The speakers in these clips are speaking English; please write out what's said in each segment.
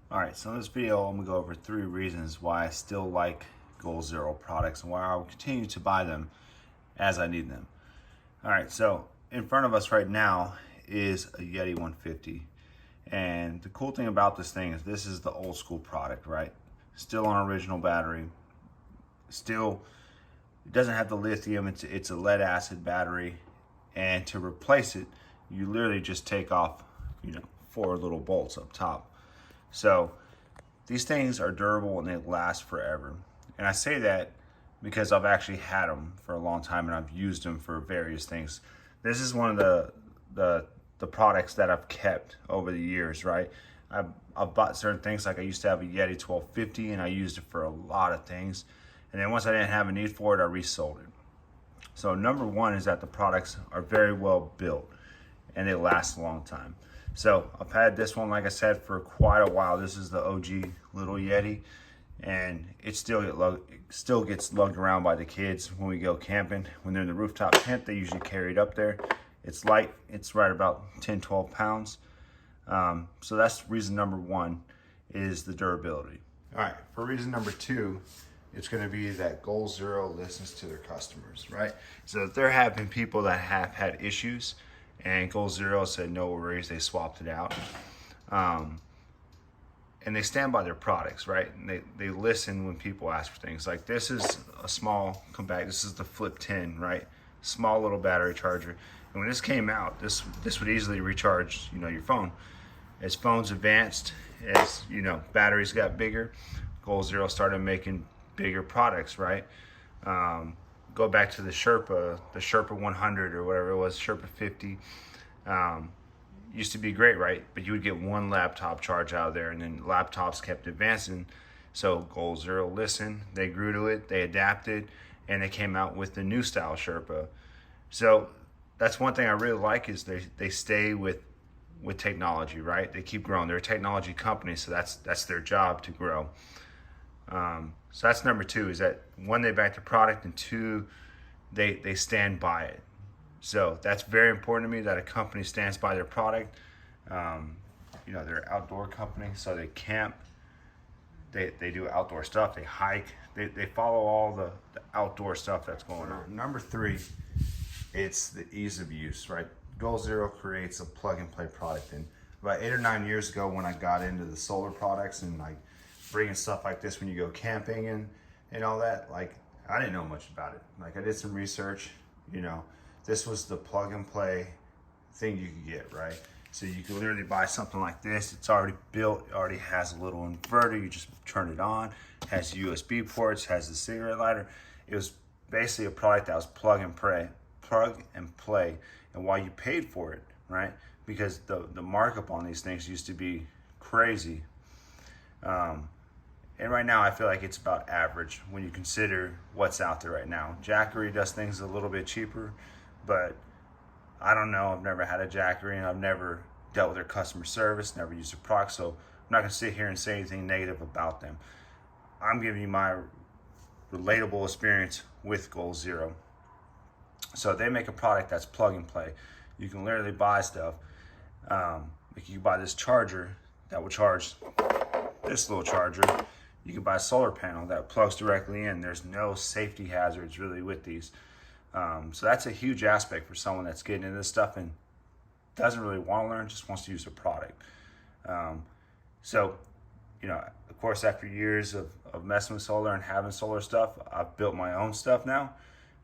Alright, so in this video I'm going to go over 3 reasons why I still like Goal Zero products and why I will continue to buy them as I need them. Alright, so in front of us right now is a Yeti 150. And the cool thing about this thing is this is the old school product, right? Still on original battery. Still, it doesn't have the lithium, it's a lead acid battery. And to replace it, you literally just take off, 4 little bolts up top. So these things are durable and they last forever. And I say that because I've actually had them for a long time and I've used them for various things. This is one of the products that I've kept over the years, right? I've bought certain things, like I used to have a Yeti 1250 and I used it for a lot of things. And then once I didn't have a need for it, I resold it. So number one is that the products are very well built and they last a long time. So I've had this one, like I said, for quite a while. This is the OG little Yeti, and it still gets lugged around by the kids when we go camping. When they're in the rooftop tent, they usually carry it up there. It's light. It's right about 10, 12 pounds. So that's reason number one, is the durability. All right, for reason number two, it's going to be that Goal Zero listens to their customers, right? So there have been people that have had issues, and Goal Zero said no worries, they swapped it out. And they stand by their products, right? And they listen when people ask for things. Like this is a small compact, this is the Flip 10, right? Small little battery charger. And when this came out, this would easily recharge, your phone. As phones advanced, as batteries got bigger, Goal Zero started making bigger products, right? Go back to the Sherpa 100 or whatever it was, Sherpa 50. Used to be great, right? But you would get one laptop charge out of there, and then laptops kept advancing. So Goal Zero listened, they grew to it, they adapted, and they came out with the new style Sherpa. So that's one thing I really like, is they stay with technology, right? They keep growing. They're a technology company, so that's their job, to grow. So that's number two, is that one, they back the product, and two, they stand by it. So that's very important to me, that a company stands by their product. They're an outdoor company, so they camp, they do outdoor stuff, they hike, they follow all the outdoor stuff that's going on. Number three, it's the ease of use, right? Goal Zero creates a plug and play product. And about 8 or 9 years ago, when I got into the solar products and like bringing stuff like this when you go camping and all that, like I didn't know much about it. Like I did some research, this was the plug and play thing you could get, right? So you can literally buy something like this. It's already built, it already has a little inverter, you just turn it on, has USB ports, has the cigarette lighter. It was basically a product that was plug and play. And why you paid for it, right? Because the markup on these things used to be crazy. And right now I feel like it's about average when you consider what's out there right now. Jackery does things a little bit cheaper, but I don't know. I've never had a Jackery, and I've never dealt with their customer service, never used a product, so I'm not gonna sit here and say anything negative about them. I'm giving you my relatable experience with Goal Zero. So they make a product that's plug and play. You can literally buy stuff. Like you can buy this charger that will charge this little charger. You can buy a solar panel that plugs directly in. There's no safety hazards really with these. So that's a huge aspect for someone that's getting into this stuff and doesn't really want to learn, just wants to use the product. So, of course, after years of messing with solar and having solar stuff, I've built my own stuff now.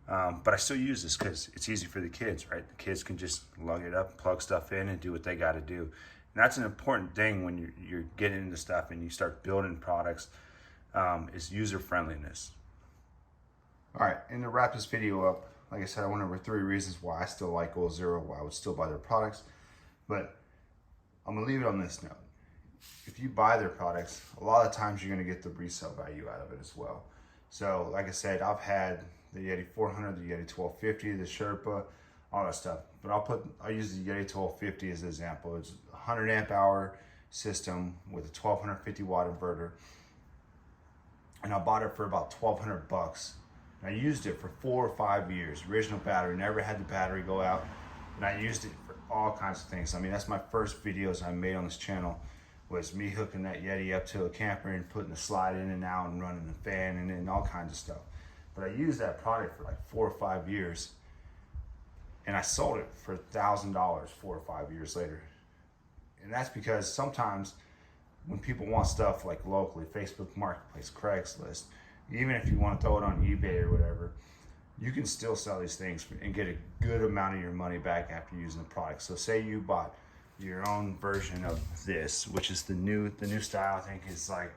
But I still use this because it's easy for the kids, right? The kids can just lug it up, plug stuff in, and do what they got to do. And that's an important thing when you're getting into stuff and you start building products, is user friendliness. All right, and to wrap this video up, like I said, I went over 3 reasons why I still like Goal Zero, why I would still buy their products. But I'm gonna leave it on this note. If you buy their products, a lot of times you're gonna get the resale value out of it as well. So like I said, I've had the Yeti 400, the Yeti 1250, the Sherpa, all that stuff. But I'll use the Yeti 1250 as an example. It's a 100 amp hour system with a 1250 watt inverter. And I bought it for about 1,200 bucks. And I used it for 4 or 5 years. Original battery, never had the battery go out. And I used it for all kinds of things. I mean, that's my first videos I made on this channel, was me hooking that Yeti up to a camper and putting the slide in and out and running the fan and all kinds of stuff. But I used that product for like 4 or 5 years, and I sold it for $1,000 4 or 5 years later. And that's because sometimes when people want stuff like locally, Facebook Marketplace, Craigslist, even if you want to throw it on eBay or whatever, you can still sell these things and get a good amount of your money back after using the product. So say you bought your own version of this, which is the new style, I think is like,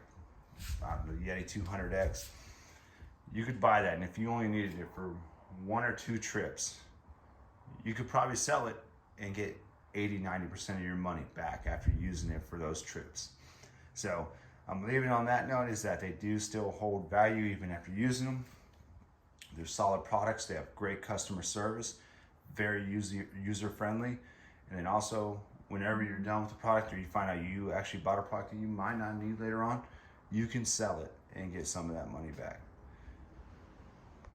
I don't know, Yeti 200X. You could buy that, and if you only needed it for 1 or 2 trips, you could probably sell it and get 80-90% of your money back after using it for those trips. So I'm leaving on that note is that they do still hold value even after using them. They're solid products. They have great customer service, very user friendly, and then also whenever you're done with the product or you find out you actually bought a product that you might not need later on, you can sell it and get some of that money back.